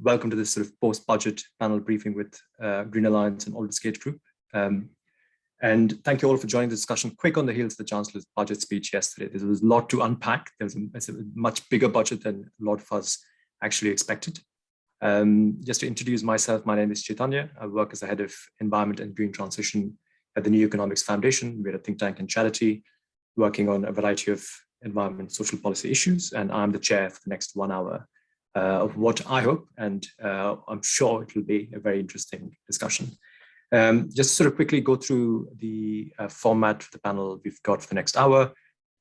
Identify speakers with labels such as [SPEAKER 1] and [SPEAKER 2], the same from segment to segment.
[SPEAKER 1] welcome to this sort of post-budget panel briefing with Green Alliance and Aldersgate Group. And thank you all for joining the discussion quick on the heels of the Chancellor's budget speech yesterday. There was a lot to unpack. There's a much bigger budget than a lot of us actually expected. Just to introduce myself, my name is Chaitanya. I work as the head of Environment and Green Transition at the New Economics Foundation. We're a think tank and charity working on a variety of environment, social policy issues, and I'm the chair for the next 1 hour of what I hope, and I'm sure it will be a very interesting discussion. Just sort of quickly go through the format for the panel we've got for the next hour.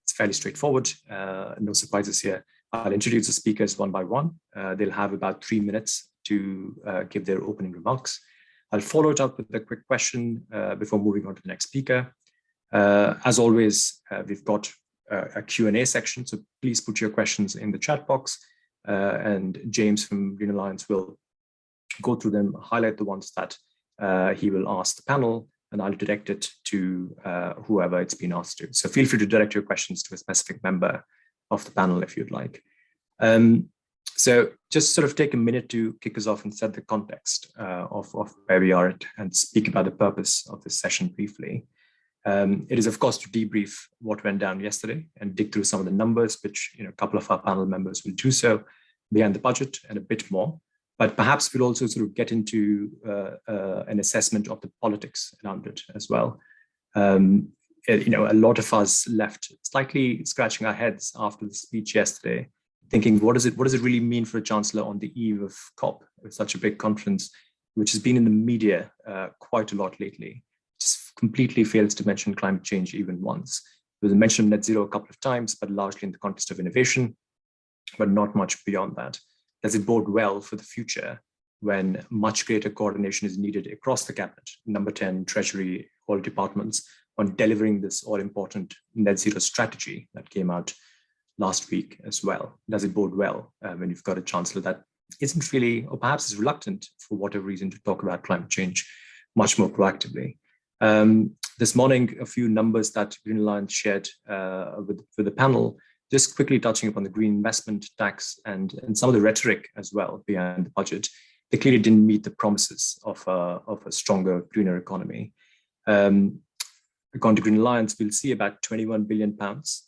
[SPEAKER 1] It's fairly straightforward, no surprises here. I'll introduce the speakers one by one. They'll have about 3 minutes to give their opening remarks. I'll follow it up with a quick question before moving on to the next speaker. As always, we've got a Q&A section, so please put your questions in the chat box, and James from Green Alliance will go through them, highlight the ones that he will ask the panel, and I'll direct it to whoever it's been asked to. So feel free to direct your questions to a specific member of the panel if you'd like. So just sort of take a minute to kick us off and set the context of where we are at and speak about the purpose of this session briefly. It is, of course, to debrief what went down yesterday and dig through some of the numbers, which a couple of our panel members will do so behind the budget and a bit more. But perhaps we'll also sort of get into an assessment of the politics around it as well. A lot of us left slightly scratching our heads after the speech yesterday, thinking, what does it really mean for a chancellor on the eve of COP, with such a big conference, which has been in the media quite a lot lately? Just completely fails to mention climate change even once. There was a mention of net zero a couple of times, but largely in the context of innovation, but not much beyond that. Does it bode well for the future when much greater coordination is needed across the cabinet, number 10, Treasury, all departments, on delivering this all-important net zero strategy that came out last week as well? Does it bode well when you've got a chancellor that isn't really, or perhaps is reluctant for whatever reason, to talk about climate change much more proactively? This morning, a few numbers that Green Alliance shared with the panel, just quickly touching upon the green investment tax and some of the rhetoric as well behind the budget. They clearly didn't meet the promises of a stronger, greener economy. According to Green Alliance, we'll see about £21 billion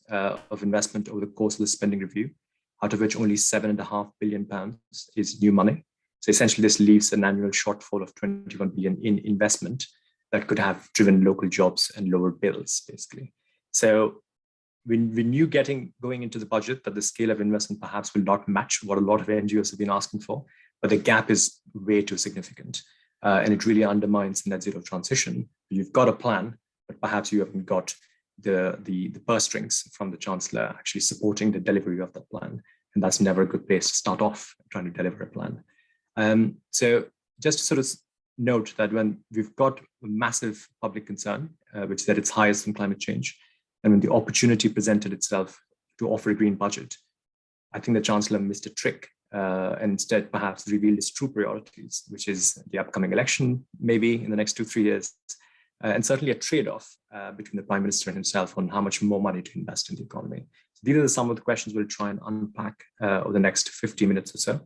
[SPEAKER 1] of investment over the course of the spending review, out of which only £7.5 billion is new money. So essentially, this leaves an annual shortfall of £21 billion in investment that could have driven local jobs and lower bills, basically. So we knew going into the budget that the scale of investment perhaps will not match what a lot of NGOs have been asking for, but the gap is way too significant. And it really undermines net zero transition. You've got a plan, but perhaps you haven't got the purse strings from the Chancellor actually supporting the delivery of that plan. And that's never a good place to start off trying to deliver a plan. So just to sort of note that when we've got a massive public concern, which is at its highest in climate change, and when the opportunity presented itself to offer a green budget, I think the Chancellor missed a trick and instead perhaps revealed his true priorities, which is the upcoming election, maybe in the next 2-3 years, and certainly a trade-off between the Prime Minister and himself on how much more money to invest in the economy. So these are some of the questions we'll try and unpack over the next 50 minutes or so.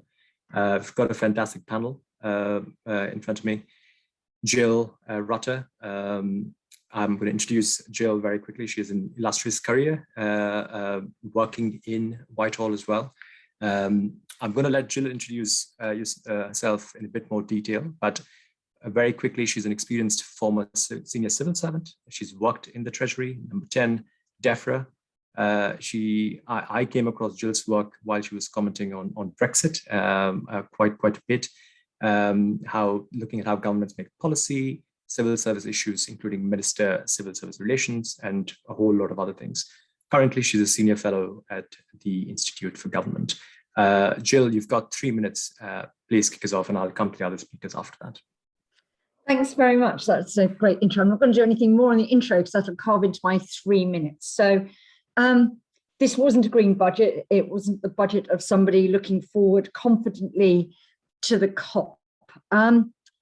[SPEAKER 1] We've got a fantastic panel in front of me. Jill Rutter. I'm going to introduce Jill very quickly. She has an illustrious career working in Whitehall as well. I'm going to let Jill introduce herself in a bit more detail, but very quickly, she's an experienced former senior civil servant. She's worked in the Treasury, number 10, DEFRA. I came across Jill's work while she was commenting on Brexit quite a bit, looking at how governments make policy, civil service issues, including Minister Civil Service Relations, and a whole lot of other things. Currently, she's a senior fellow at the Institute for Government. Jill, you've got 3 minutes. Please kick us off, and I'll come to the other speakers after that.
[SPEAKER 2] Thanks very much. That's a great intro. I'm not going to do anything more on the intro because that'll carve into my 3 minutes. So this wasn't a green budget. It wasn't the budget of somebody looking forward confidently to the COP.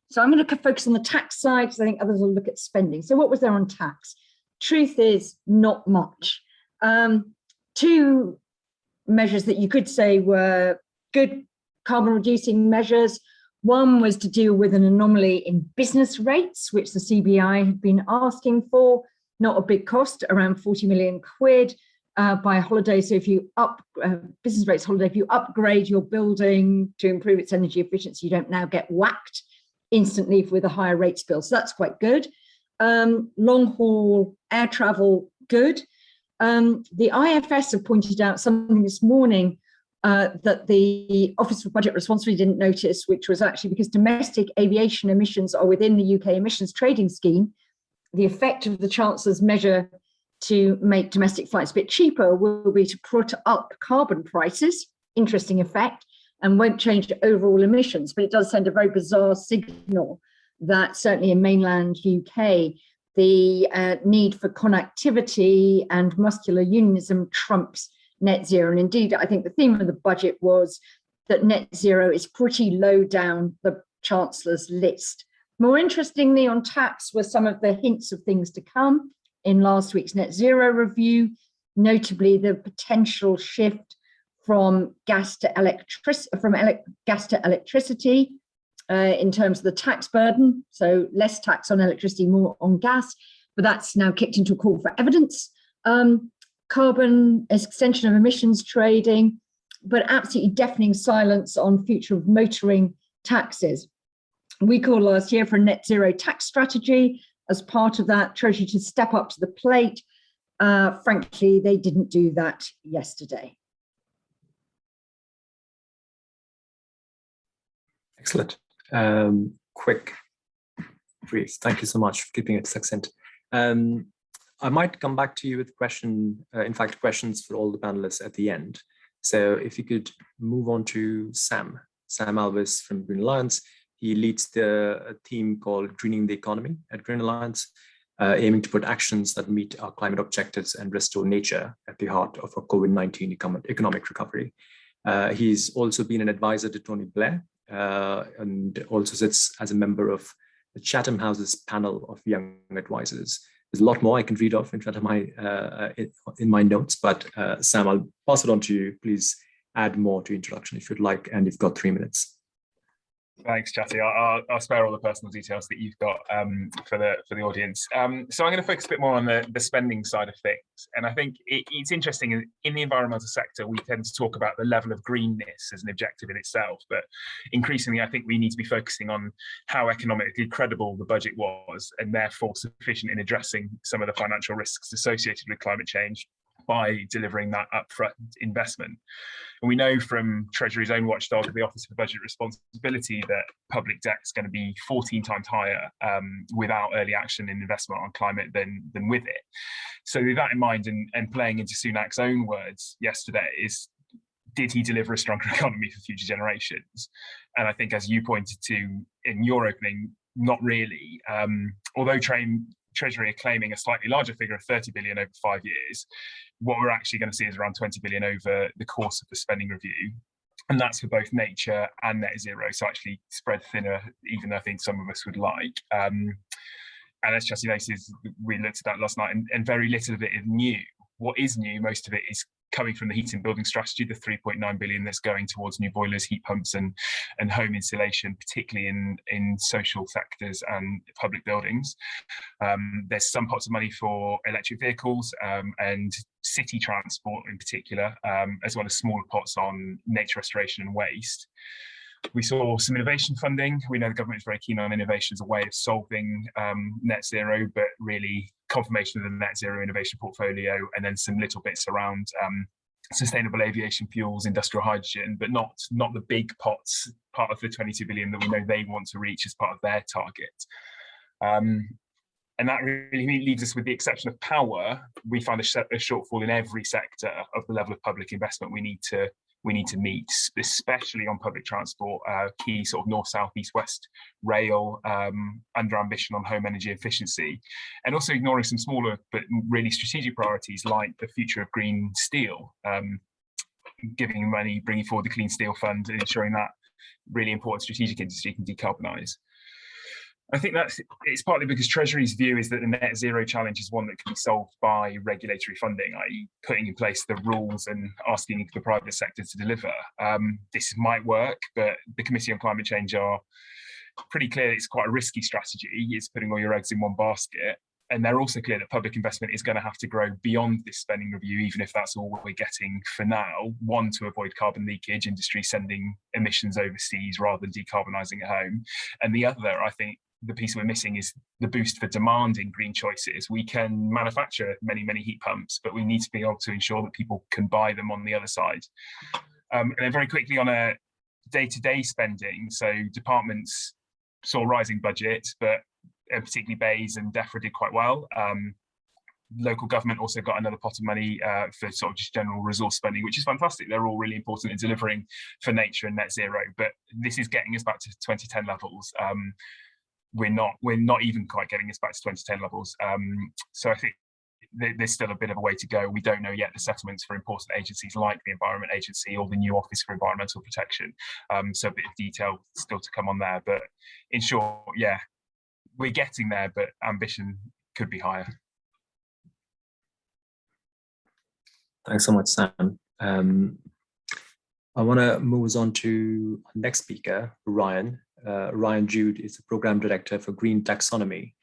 [SPEAKER 2] So I'm going to focus on the tax side because I think others will look at spending. So what was there on tax? Truth is, not much. Two measures that you could say were good carbon reducing measures. One was to deal with an anomaly in business rates, which the CBI had been asking for, not a big cost, around 40 million quid by holiday. So if you business rates holiday, if you upgrade your building to improve its energy efficiency, you don't now get whacked instantly with a higher rates bill. So that's quite good. Long haul air travel, good. The IFS have pointed out something this morning that the Office for Budget Responsibility didn't notice, which was actually because domestic aviation emissions are within the UK emissions trading scheme. The effect of the Chancellor's measure to make domestic flights a bit cheaper will be to put up carbon prices, interesting effect, and won't change overall emissions. But it does send a very bizarre signal that certainly in mainland UK, the need for connectivity and muscular unionism trumps net zero. And indeed, I think the theme of the budget was that net zero is pretty low down the Chancellor's list. More interestingly, on tax were some of the hints of things to come in last week's net zero review, notably the potential shift from gas to electricity in terms of the tax burden. So less tax on electricity, more on gas, but that's now kicked into a call for evidence. Carbon extension of emissions trading, but absolutely deafening silence on future of motoring taxes. We called last year for a net zero tax strategy. As part of that, Treasury to step up to the plate. Frankly, they didn't do that yesterday.
[SPEAKER 1] Excellent. Quick, brief. Thank you so much for keeping it succinct. I might come back to you with questions for all the panelists at the end. So if you could move on to Sam Alvis from Green Alliance. He leads the team called Greening the Economy at Green Alliance, aiming to put actions that meet our climate objectives and restore nature at the heart of our COVID-19 economic recovery. He's also been an advisor to Tony Blair and also sits as a member of the Chatham House's panel of young advisors. There's a lot more I can read off in front of in my notes, but Sam, I'll pass it on to you. Please add more to introduction if you'd like, and you've got 3 minutes.
[SPEAKER 3] Thanks, Chatty. I'll spare all the personal details that you've got for the audience. So I'm going to focus a bit more on the spending side of things. And I think it's interesting, in the environmental sector, we tend to talk about the level of greenness as an objective in itself. But increasingly, I think we need to be focusing on how economically credible the budget was, and therefore sufficient in addressing some of the financial risks associated with climate change by delivering that upfront investment. And we know from Treasury's own watchdog, the Office for Budget Responsibility, that public debt is going to be 14 times higher without early action in investment on climate than with it. So with that in mind, and playing into Sunak's own words yesterday, is did he deliver a stronger economy for future generations? And I think, as you pointed to in your opening, not really. Although Treasury are claiming a slightly larger figure of 30 billion over 5 years, what we're actually going to see is around 20 billion over the course of the spending review. And that's for both nature and net zero, so actually spread thinner, even though I think some of us would like. And as Chelsea noticed, we looked at that last night, and very little of it is new. What is new, most of it is coming from the heating building strategy, the 3.9 billion that's going towards new boilers, heat pumps and home insulation, particularly in social sectors and public buildings. There's some pots of money for electric vehicles and city transport in particular, as well as smaller pots on nature restoration and waste. We saw some innovation funding. We know the government is very keen on innovation as a way of solving net zero, but really confirmation of the net zero innovation portfolio, and then some little bits around sustainable aviation fuels, industrial hydrogen, but not the big pots, part of the 22 billion that we know they want to reach as part of their target. And that really leaves us, with the exception of power, we find a shortfall in every sector of the level of public investment we need to meet, especially on public transport, key sort of north, south, east, west rail, under ambition on home energy efficiency, and also ignoring some smaller but really strategic priorities like the future of green steel, giving money, bringing forward the Clean Steel Fund, and ensuring that really important strategic industry can decarbonise. I think it's partly because Treasury's view is that the net zero challenge is one that can be solved by regulatory funding, i.e. putting in place the rules and asking the private sector to deliver. This might work, but the Committee on Climate Change are pretty clear that it's quite a risky strategy. It's putting all your eggs in one basket. And they're also clear that public investment is going to have to grow beyond this spending review, even if that's all we're getting for now. One, to avoid carbon leakage, industry sending emissions overseas rather than decarbonising at home. And the other, I think, the piece we're missing is the boost for demand in green choices. We can manufacture many, many heat pumps, but we need to be able to ensure that people can buy them on the other side. And then very quickly on a day-to-day spending, so departments saw rising budgets, but particularly Bays and DEFRA did quite well. Local government also got another pot of money for sort of just general resource spending, which is fantastic. They're all really important in delivering for nature and net zero, but this is getting us back to 2010 levels. We're not even quite getting us back to 2010 levels. So I think there's still a bit of a way to go. We don't know yet the settlements for important agencies like the Environment Agency or the new Office for Environmental Protection. So a bit of detail still to come on there. But in short, yeah, we're getting there, but ambition could be higher.
[SPEAKER 1] Thanks so much, Sam. I want to move us on to our next speaker, Ryan. Ryan Jude is the Program Director for Green Taxonomy,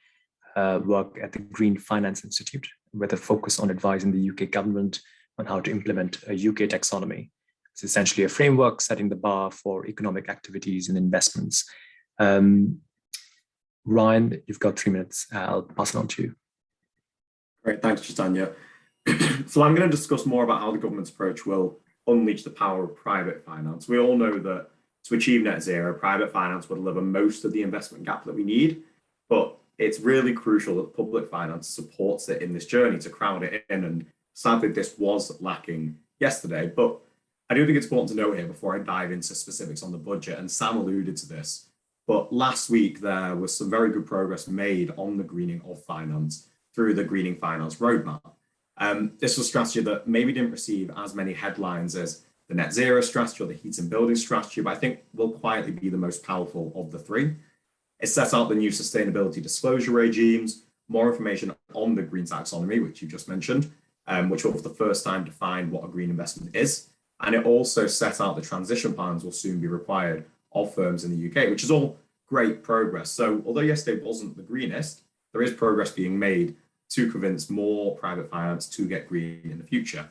[SPEAKER 1] work at the Green Finance Institute, with a focus on advising the UK government on how to implement a UK taxonomy. It's essentially a framework setting the bar for economic activities and investments. Ryan, you've got 3 minutes. I'll pass it on to you.
[SPEAKER 4] Great, thanks, Chaitanya. So I'm going to discuss more about how the government's approach will unleash the power of private finance. We all know that to achieve net zero, private finance will deliver most of the investment gap that we need, but it's really crucial that public finance supports it in this journey to crowd it in. And sadly, this was lacking yesterday, but I do think it's important to note here before I dive into specifics on the budget, and Sam alluded to this, but last week there was some very good progress made on the greening of finance through the Greening Finance Roadmap. This was a strategy that maybe didn't receive as many headlines as the net zero strategy or the heat and building strategy, but I think will quietly be the most powerful of the three. It sets out the new sustainability disclosure regimes, more information on the green taxonomy, which you just mentioned, which will for the first time define what a green investment is. And it also set out the transition plans will soon be required of firms in the UK, which is all great progress. So although yesterday wasn't the greenest, there is progress being made to convince more private finance to get green in the future.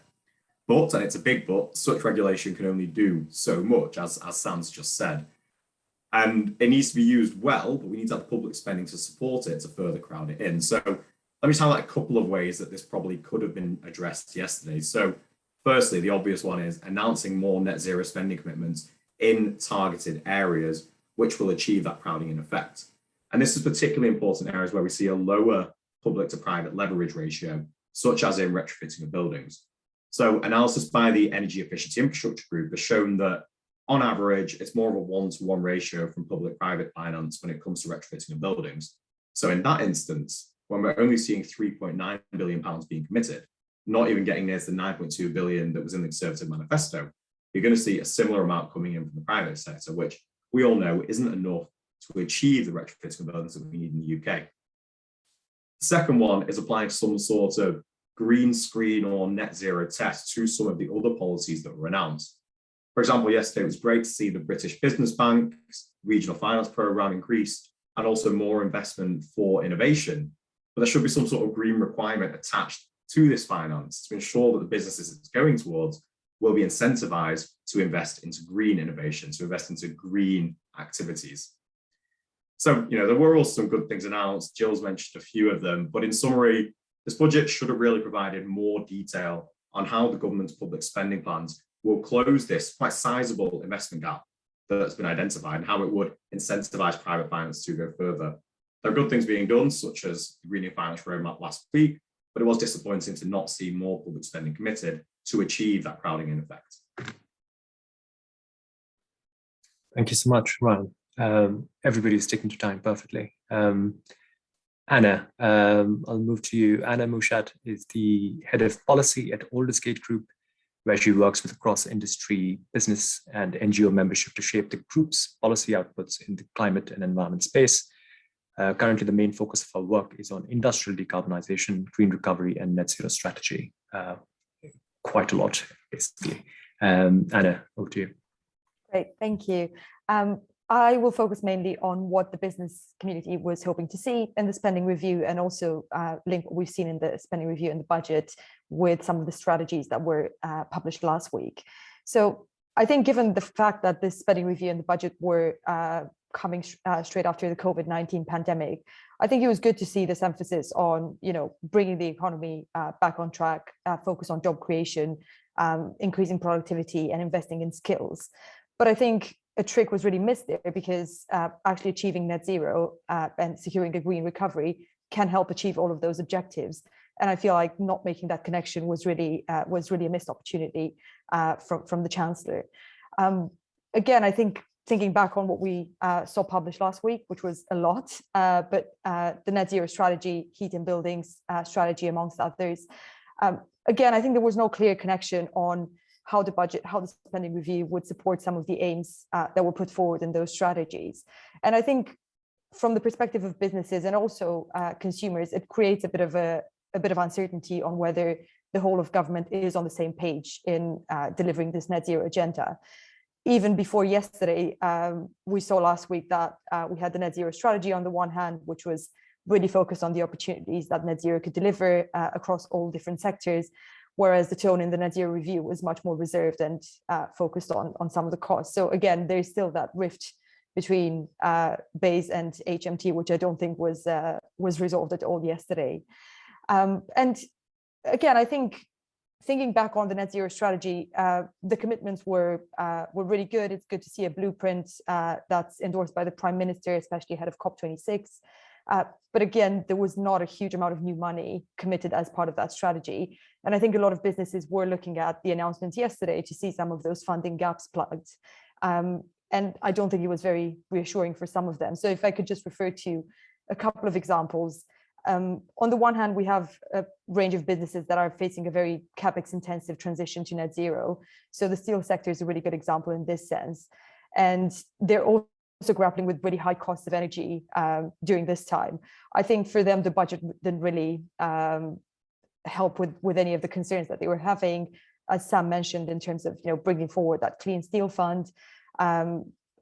[SPEAKER 4] But, and it's a big but, such regulation can only do so much, as Sam's just said. And it needs to be used well, but we need to have public spending to support it to further crowd it in. So let me just highlight a couple of ways that this probably could have been addressed yesterday. So firstly, the obvious one is announcing more net zero spending commitments in targeted areas, which will achieve that crowding in effect. And this is particularly important in areas where we see a lower public to private leverage ratio, such as in retrofitting of buildings. So analysis by the Energy Efficiency Infrastructure Group has shown that on average, it's more of a 1-to-1 ratio from public-private finance when it comes to retrofitting of buildings. So in that instance, when we're only seeing £3.9 billion being committed, not even getting near to the 9.2 billion that was in the Conservative manifesto, you're going to see a similar amount coming in from the private sector, which we all know isn't enough to achieve the retrofitting of buildings that we need in the UK. The second one is applying some sort of green screen or net zero test to some of the other policies that were announced. For example, yesterday it was great to see the British Business Bank's regional finance programme increased and also more investment for innovation. But there should be some sort of green requirement attached to this finance to ensure that the businesses it's going towards will be incentivized to invest into green innovation, to invest into green activities. So, there were also some good things announced. Jill's mentioned a few of them, but in summary, this budget should have really provided more detail on how the government's public spending plans will close this quite sizable investment gap that's been identified and how it would incentivize private finance to go further. There are good things being done, such as the Greening Finance Roadmap last week, but it was disappointing to not see more public spending committed to achieve that crowding in effect.
[SPEAKER 1] Thank you so much, Ryan. Everybody's sticking to time perfectly. Anna, I'll move to you. Anna Musat is the head of policy at Aldersgate Group, where she works with cross-industry business and NGO membership to shape the group's policy outputs in the climate and environment space. Currently, the main focus of our work is on industrial decarbonization, green recovery, and net zero strategy. Quite a lot, basically. Anna, over to you.
[SPEAKER 5] Great, thank you. I will focus mainly on what the business community was hoping to see in the spending review, and also link what we've seen in the spending review and the budget with some of the strategies that were published last week. So I think, given the fact that this spending review and the budget were coming straight after the COVID-19 pandemic, I think it was good to see this emphasis on, bringing the economy back on track, focus on job creation, increasing productivity, and investing in skills. But I think a trick was really missed there, because actually achieving net zero and securing a green recovery can help achieve all of those objectives. And I feel like not making that connection was really a missed opportunity from the Chancellor. Again, I think, thinking back on what we saw published last week, which was a lot, but the net zero strategy, heat and buildings strategy, amongst others. Again, I think there was no clear connection on how the spending review would support some of the aims that were put forward in those strategies. And I think, from the perspective of businesses and also consumers, it creates a bit of uncertainty on whether the whole of government is on the same page in delivering this net zero agenda. Even before yesterday, we saw last week that we had the net zero strategy on the one hand, which was really focused on the opportunities that net zero could deliver across all different sectors, whereas the tone in the net zero review was much more reserved and focused on some of the costs. So again, there's still that rift between BEIS and HMT, which I don't think was resolved at all yesterday. And again, I think, thinking back on the net zero strategy, the commitments were really good. It's good to see a blueprint that's endorsed by the Prime Minister, especially ahead of COP26. But again, there was not a huge amount of new money committed as part of that strategy. And I think a lot of businesses were looking at the announcements yesterday to see some of those funding gaps plugged. And I don't think it was very reassuring for some of them. So if I could just refer to a couple of examples. On the one hand, we have a range of businesses that are facing a very capex intensive transition to net zero. So the steel sector is a really good example in this sense. And they're also grappling with really high costs of energy during this time. I think for them, the budget didn't really help with any of the concerns that they were having, as Sam mentioned, in terms of bringing forward that clean steel fund.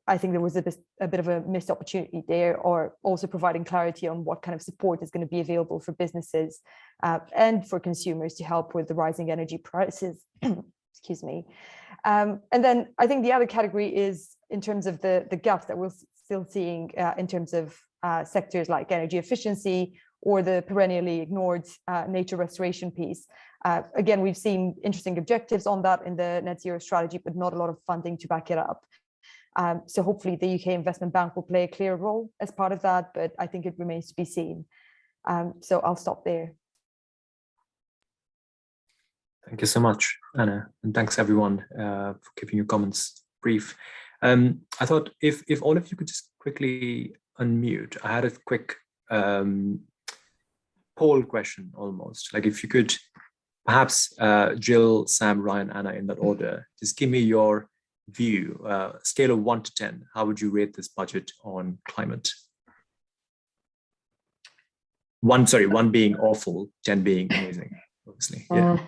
[SPEAKER 5] I think there was a bit of a missed opportunity there, or also providing clarity on what kind of support is going to be available for businesses and for consumers to help with the rising energy prices. Excuse me. And then I think the other category is in terms of the gaps that we're still seeing in terms of sectors like energy efficiency or the perennially ignored nature restoration piece. Again, we've seen interesting objectives on that in the net zero strategy, but not a lot of funding to back it up. So hopefully the UK Investment Bank will play a clear role as part of that, but I think it remains to be seen. So I'll stop there.
[SPEAKER 1] Thank you so much, Anna, and thanks everyone for keeping your comments brief. I thought if all of you could just quickly unmute. I had a quick poll question almost. Like, if you could perhaps Jill, Sam, Ryan, Anna, in that order, just give me your view, scale of 1 to 10. How would you rate this budget on climate? 1 being awful, 10 being amazing, obviously. Yeah.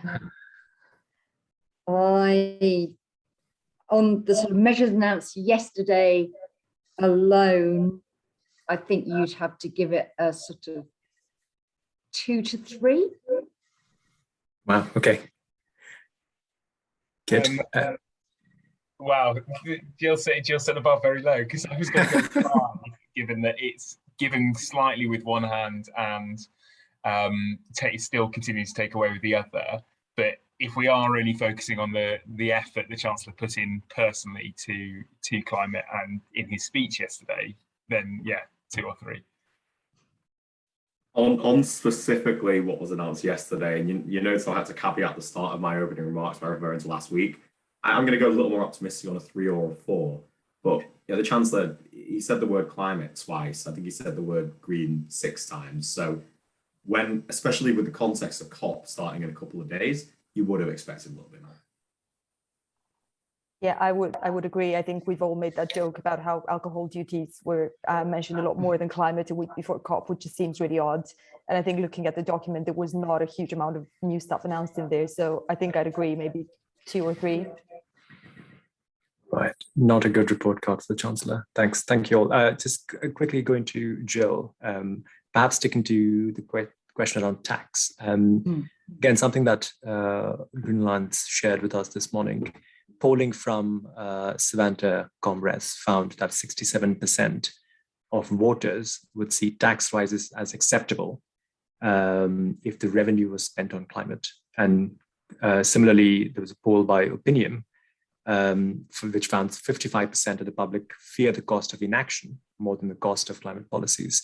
[SPEAKER 2] On the sort of measures announced yesterday alone, I think you'd have to give it a sort of 2 to 3.
[SPEAKER 1] Wow. Okay. Good.
[SPEAKER 3] Wow, Jill set the bar very low, because I was going to go 5, given that it's given slightly with one hand and still continues to take away with the other. But if we are really focusing on the effort the Chancellor put in personally to climate and in his speech yesterday, then yeah, 2 or 3.
[SPEAKER 4] On specifically what was announced yesterday, and you notice I had to caveat the start of my opening remarks by referring to last week. I'm going to go a little more optimistic on a 3 or a 4. But the Chancellor, he said the word climate twice. I think he said the word green 6 times. So when, especially with the context of COP starting in a couple of days, you would have expected a little bit more.
[SPEAKER 5] Yeah, I would agree. I think we've all made that joke about how alcohol duties were mentioned a lot more than climate a week before COP, which just seems really odd. And I think looking at the document, there was not a huge amount of new stuff announced in there. So I think I'd agree, maybe 2 or 3.
[SPEAKER 1] Right, not a good report card for the Chancellor. Thanks, thank you all. Just quickly going to Jill, perhaps sticking to the question around tax. Again, something that Green Alliance shared with us this morning. Polling from Savanta Comres found that 67% of voters would see tax rises as acceptable if the revenue was spent on climate. And similarly, there was a poll by Opinion, which found 55% of the public fear the cost of inaction more than the cost of climate policies.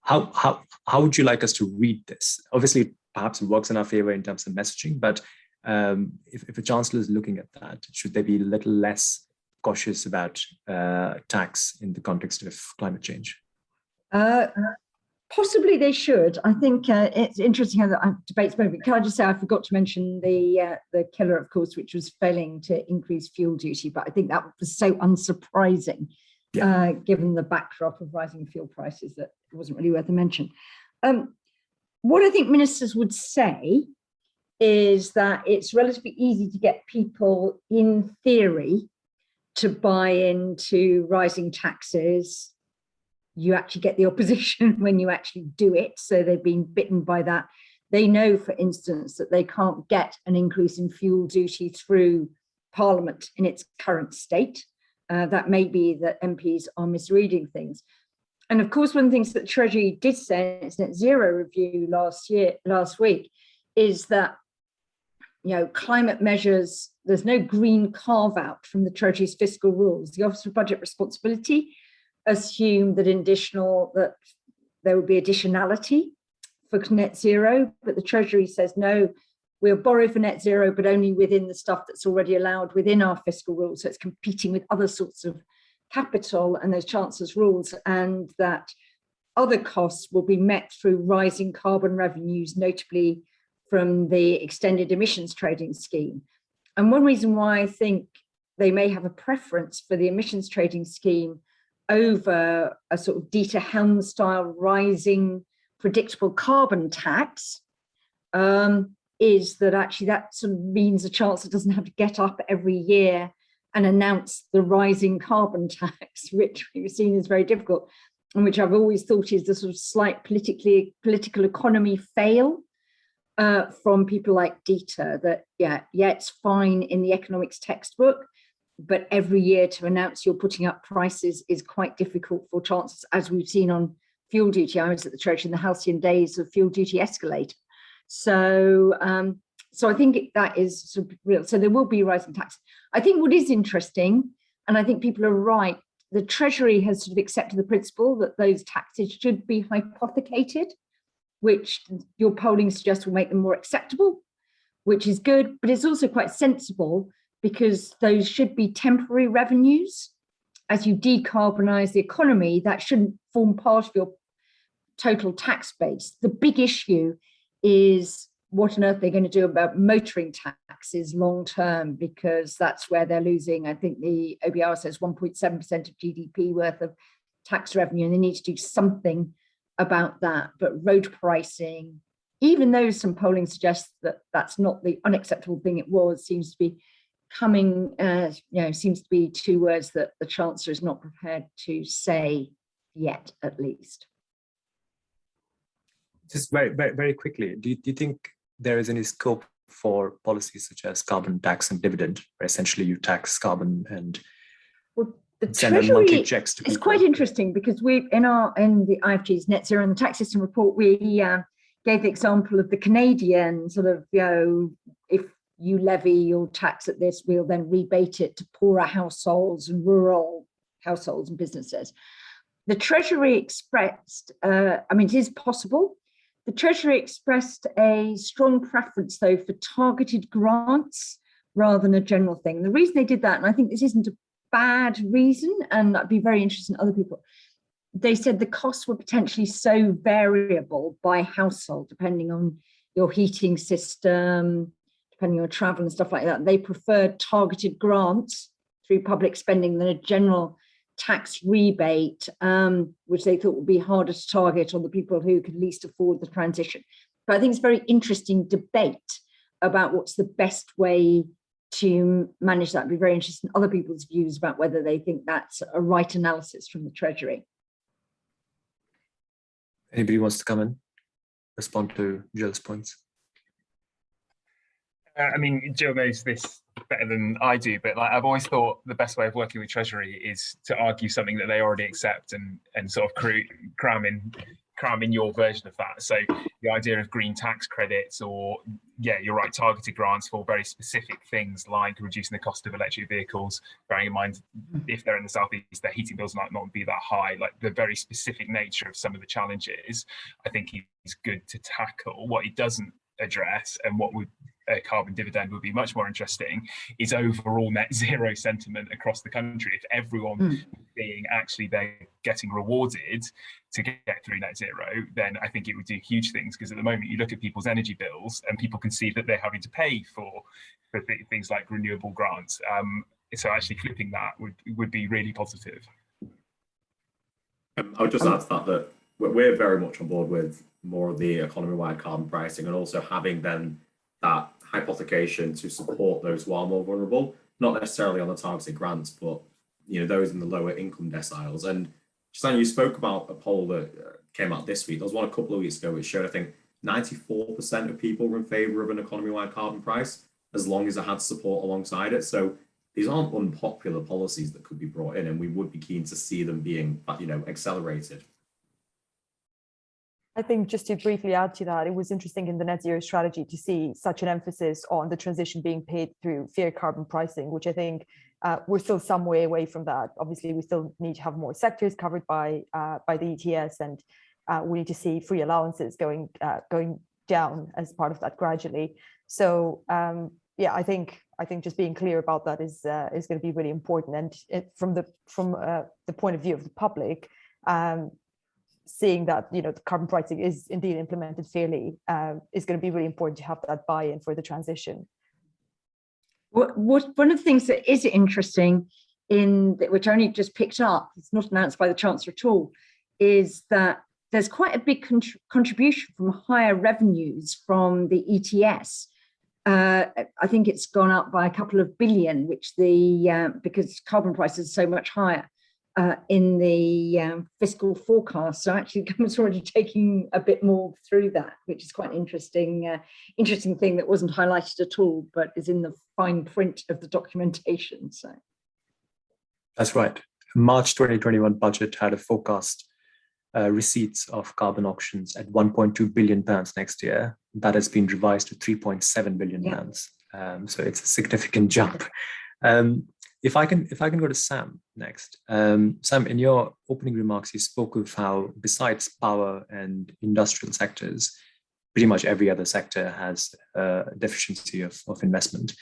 [SPEAKER 1] How would you like us to read this? Obviously, perhaps it works in our favor in terms of messaging, but if a chancellor is looking at that, should they be a little less cautious about tax in the context of climate change?
[SPEAKER 2] Possibly they should. I think it's interesting how the debate's moving. Can I just say I forgot to mention the killer, of course, which was failing to increase fuel duty, but I think that was so unsurprising, given the backdrop of rising fuel prices, that it wasn't really worth a mention. What I think ministers would say is that it's relatively easy to get people, in theory, to buy into rising taxes. You actually get the opposition when you actually do it. So they've been bitten by that. They know, for instance, that they can't get an increase in fuel duty through Parliament in its current state. That may be that MPs are misreading things. And of course, one of the things that the Treasury did say in its net zero review last week, is that climate measures, there's no green carve out from the Treasury's fiscal rules. The Office for Budget Responsibility assumed that there would be additionality for net zero, but the Treasury says, no, we'll borrow for net zero, but only within the stuff that's already allowed within our fiscal rules. So it's competing with other sorts of capital and those Chancellor's rules, and that other costs will be met through rising carbon revenues, notably from the extended emissions trading scheme. And one reason why I think they may have a preference for the emissions trading scheme over a sort of Dieter Helm style rising predictable carbon tax is that actually that sort of means the Chancellor doesn't have to get up every year and announce the rising carbon tax, which we've seen is very difficult, and which I've always thought is the sort of slight political economy fail from people like Dieter, that it's fine in the economics textbook, but every year to announce you're putting up prices is quite difficult for chancellors, as we've seen on fuel duty. I was at the Treasury in the halcyon days of fuel duty escalate. So I think that is sort of real. So there will be rising tax. I think what is interesting, and I think people are right, the Treasury has sort of accepted the principle that those taxes should be hypothecated, which your polling suggests will make them more acceptable, which is good, but it's also quite sensible, because those should be temporary revenues. As you decarbonize the economy, that shouldn't form part of your total tax base. The big issue is what on earth they're going to do about motoring taxes long term, because that's where they're losing. I think the OBR says 1.7% of GDP worth of tax revenue, and they need to do something about that. But road pricing, even though some polling suggests that that's not the unacceptable thing it was, seems to be coming, seems to be 2 words that the Chancellor is not prepared to say yet, at least.
[SPEAKER 1] Just very, very, very quickly, do you think there is any scope for policies such as carbon tax and dividend, where essentially you tax carbon and
[SPEAKER 2] the
[SPEAKER 1] send out monthly
[SPEAKER 2] Treasury,
[SPEAKER 1] checks to people?
[SPEAKER 2] it's quite interesting, because we in the IFG's net zero and the tax system report, we gave the example of the Canadian sort of, if you levy your tax at this, we'll then rebate it to poorer households and rural households and businesses. The Treasury expressed, it is possible. The Treasury expressed a strong preference, though, for targeted grants rather than a general thing. The reason they did that, and I think this isn't a bad reason, and I'd be very interested in other people, they said the costs were potentially so variable by household, depending on your heating system, depending on travel and stuff like that. They preferred targeted grants through public spending than a general tax rebate, which they thought would be harder to target on the people who could least afford the transition. But I think it's a very interesting debate about what's the best way to manage that. I'd be very interested in other people's views about whether they think that's a right analysis from the Treasury.
[SPEAKER 1] Anybody wants to come in, respond to Jill's points?
[SPEAKER 3] I mean, Jill knows this better than I do, but like I've always thought the best way of working with Treasury is to argue something that they already accept and sort of cram in your version of that. So the idea of green tax credits, or yeah, you're right, targeted grants for very specific things like reducing the cost of electric vehicles, bearing in mind if they're in the southeast, their heating bills might not be that high. Like the very specific nature of some of the challenges, I think is good to tackle. What it doesn't address, and what would a carbon dividend would be much more interesting, is overall net zero sentiment across the country. If everyone being actually they're getting rewarded to get through net zero, then I think it would do huge things, because at the moment you look at people's energy bills and people can see that they're having to pay for things like renewable grants. So actually flipping that would be really positive.
[SPEAKER 4] I would just add to that we're very much on board with more of the economy-wide carbon pricing, and also having then that hypothecation to support those who are more vulnerable, not necessarily on the targeted grants, but those in the lower income deciles. And Chaitanya, you spoke about a poll that came out this week. There was one a couple of weeks ago which showed, I think, 94% of people were in favour of an economy-wide carbon price, as long as it had support alongside it. So these aren't unpopular policies that could be brought in, and we would be keen to see them being, accelerated.
[SPEAKER 5] I think just to briefly add to that, it was interesting in the net zero strategy to see such an emphasis on the transition being paid through fair carbon pricing, which I think we're still some way away from that. Obviously, we still need to have more sectors covered by the ETS, and we need to see free allowances going down as part of that gradually. So yeah, I think just being clear about that is going to be really important. And from the point of view of the public, seeing that the carbon pricing is indeed implemented fairly is going to be really important to have that buy-in for the transition.
[SPEAKER 2] One of the things that is interesting which I only just picked up, it's not announced by the Chancellor at all, is that there's quite a big contribution from higher revenues from the ETS. I think it's gone up by a couple of billion, which because carbon prices are so much higher in the fiscal forecast. So actually the government's already taking a bit more through that, which is quite an interesting thing that wasn't highlighted at all, but is in the fine print of the documentation. So
[SPEAKER 1] that's right. March 2021 budget had a forecast receipts of carbon auctions at £1.2 billion next year. That has been revised to £3.7 billion. So it's a significant jump. If I can go to Sam next. Sam, in your opening remarks, you spoke of how besides power and industrial sectors, pretty much every other sector has a deficiency of investment.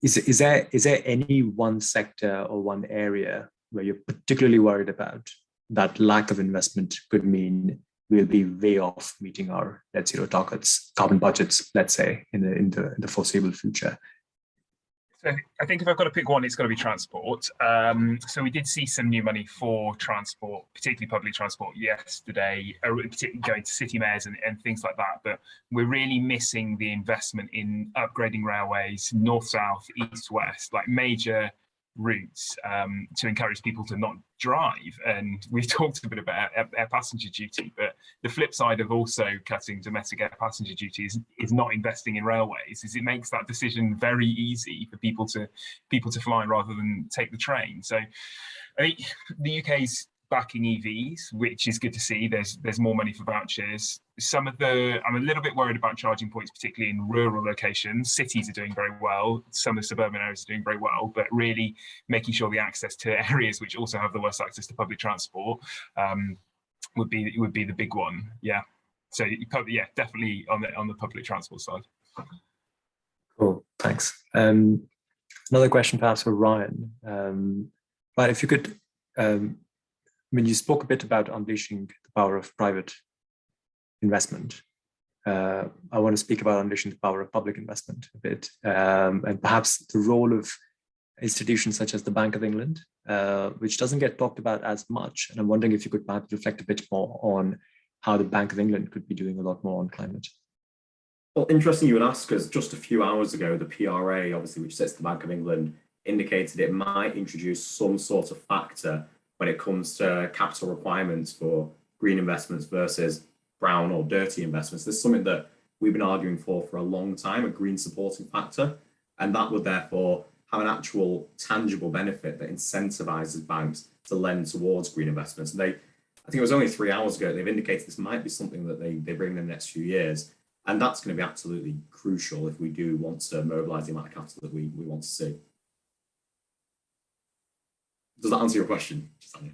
[SPEAKER 1] Is there any one sector or one area where you're particularly worried about that lack of investment could mean we'll be way off meeting our net zero targets, carbon budgets, let's say, in the foreseeable future?
[SPEAKER 3] So I think if I've got to pick one, it's got to be transport. So we did see some new money for transport, particularly public transport yesterday, particularly going to city mayors and things like that. But we're really missing the investment in upgrading railways, north-south, east-west, like major routes to encourage people to not drive. And we've talked a bit about air passenger duty, but the flip side of also cutting domestic air passenger duty is not investing in railways, is it makes that decision very easy for people to fly rather than take the train. So I think the UK's backing EVs, which is good to see. There's more money for vouchers. I'm a little bit worried about charging points, particularly in rural locations. Cities are doing very well. Some of the suburban areas are doing very well, but really making sure the access to areas which also have the worst access to public transport would be the big one. Yeah. So yeah, definitely on the public transport side.
[SPEAKER 1] Cool. Thanks. Another question perhaps for Ryan. But if you could, you spoke a bit about unleashing the power of private investment. I want to speak about unleashing the power of public investment a bit, and perhaps the role of institutions such as the Bank of England, which doesn't get talked about as much. And I'm wondering if you could perhaps reflect a bit more on how the Bank of England could be doing a lot more on climate.
[SPEAKER 4] Well, interesting you would ask, because just a few hours ago, the PRA, obviously, which sits the Bank of England, indicated it might introduce some sort of factor when it comes to capital requirements for green investments versus brown or dirty investments. This is something that we've been arguing for a long time, a green supporting factor, and that would therefore have an actual tangible benefit that incentivizes banks to lend towards green investments. And I think it was only 3 hours ago, they've indicated this might be something that they bring in the next few years. And that's going to be absolutely crucial if we do want to mobilize the amount of capital that we want to see. Does that answer your question, Chaitanya?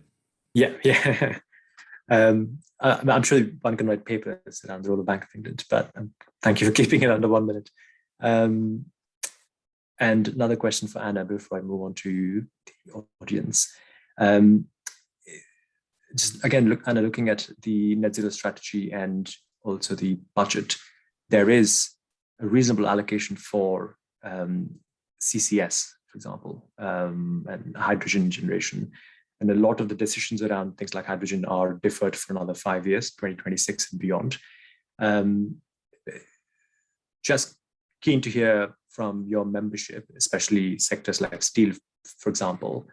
[SPEAKER 1] Yeah. I'm sure one can write papers around the role of Bank of England, but thank you for keeping it under 1 minute. And another question for Anna before I move on to the audience. Just again, Anna, looking at the net zero strategy and also the budget, there is a reasonable allocation for CCS, for example, and hydrogen generation. And a lot of the decisions around things like hydrogen are deferred for another 5 years, 2026 and beyond. Just keen to hear from your membership, especially sectors like steel, for example,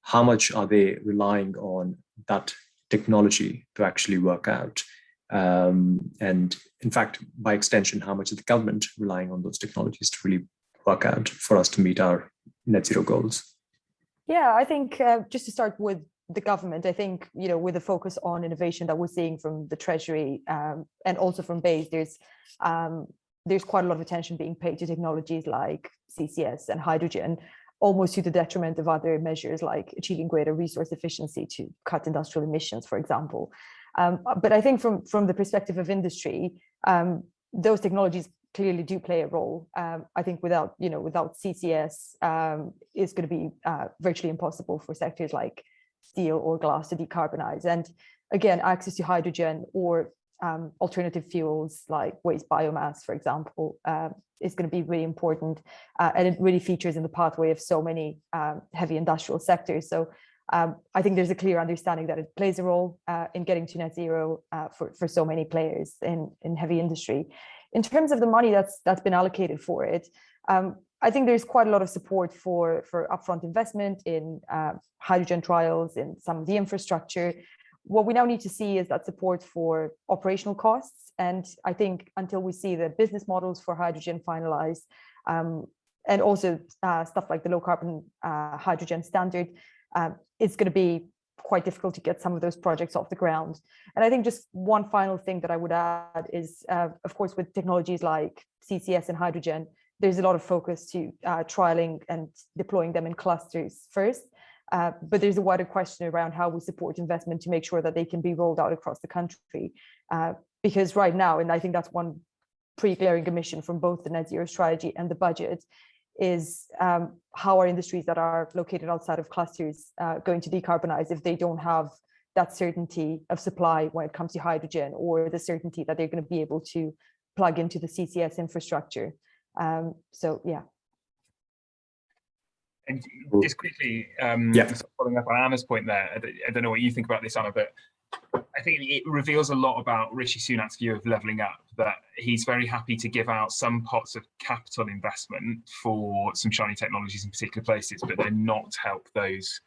[SPEAKER 1] how much are they relying on that technology to actually work out? And in fact, by extension, how much is the government relying on those technologies to really work out for us to meet our net zero goals?
[SPEAKER 5] Yeah, I think just to start with the government, I think, with the focus on innovation that we're seeing from the Treasury and also from BEIS, there's quite a lot of attention being paid to technologies like CCS and hydrogen, almost to the detriment of other measures like achieving greater resource efficiency to cut industrial emissions, for example. But I think from the perspective of industry, those technologies clearly do play a role. I think without CCS, it's going to be virtually impossible for sectors like steel or glass to decarbonize. And again, access to hydrogen or alternative fuels like waste biomass, for example, is going to be really important. And it really features in the pathway of so many heavy industrial sectors. So I think there's a clear understanding that it plays a role in getting to net zero for so many players in heavy industry. In terms of the money that's been allocated for it, I think there's quite a lot of support for upfront investment in hydrogen trials, in some of the infrastructure. What we now need to see is that support for operational costs. And I think until we see the business models for hydrogen finalized, and also stuff like the low carbon hydrogen standard, it's going to be quite difficult to get some of those projects off the ground. And I think just one final thing that I would add is, of course, with technologies like CCS and hydrogen, there's a lot of focus to trialing and deploying them in clusters first. But there's a wider question around how we support investment to make sure that they can be rolled out across the country. Because right now, and I think that's one pretty glaring omission from both the net zero strategy and the budget, is how are industries that are located outside of clusters going to decarbonize if they don't have that certainty of supply when it comes to hydrogen, or the certainty that they're going to be able to plug into the CCS infrastructure. So, yeah.
[SPEAKER 3] And just quickly, following up on Anna's point there, I don't know what you think about this, Anna, but I think it reveals a lot about Rishi Sunak's view of levelling up, that he's very happy to give out some pots of capital investment for some shiny technologies in particular places, but then not help those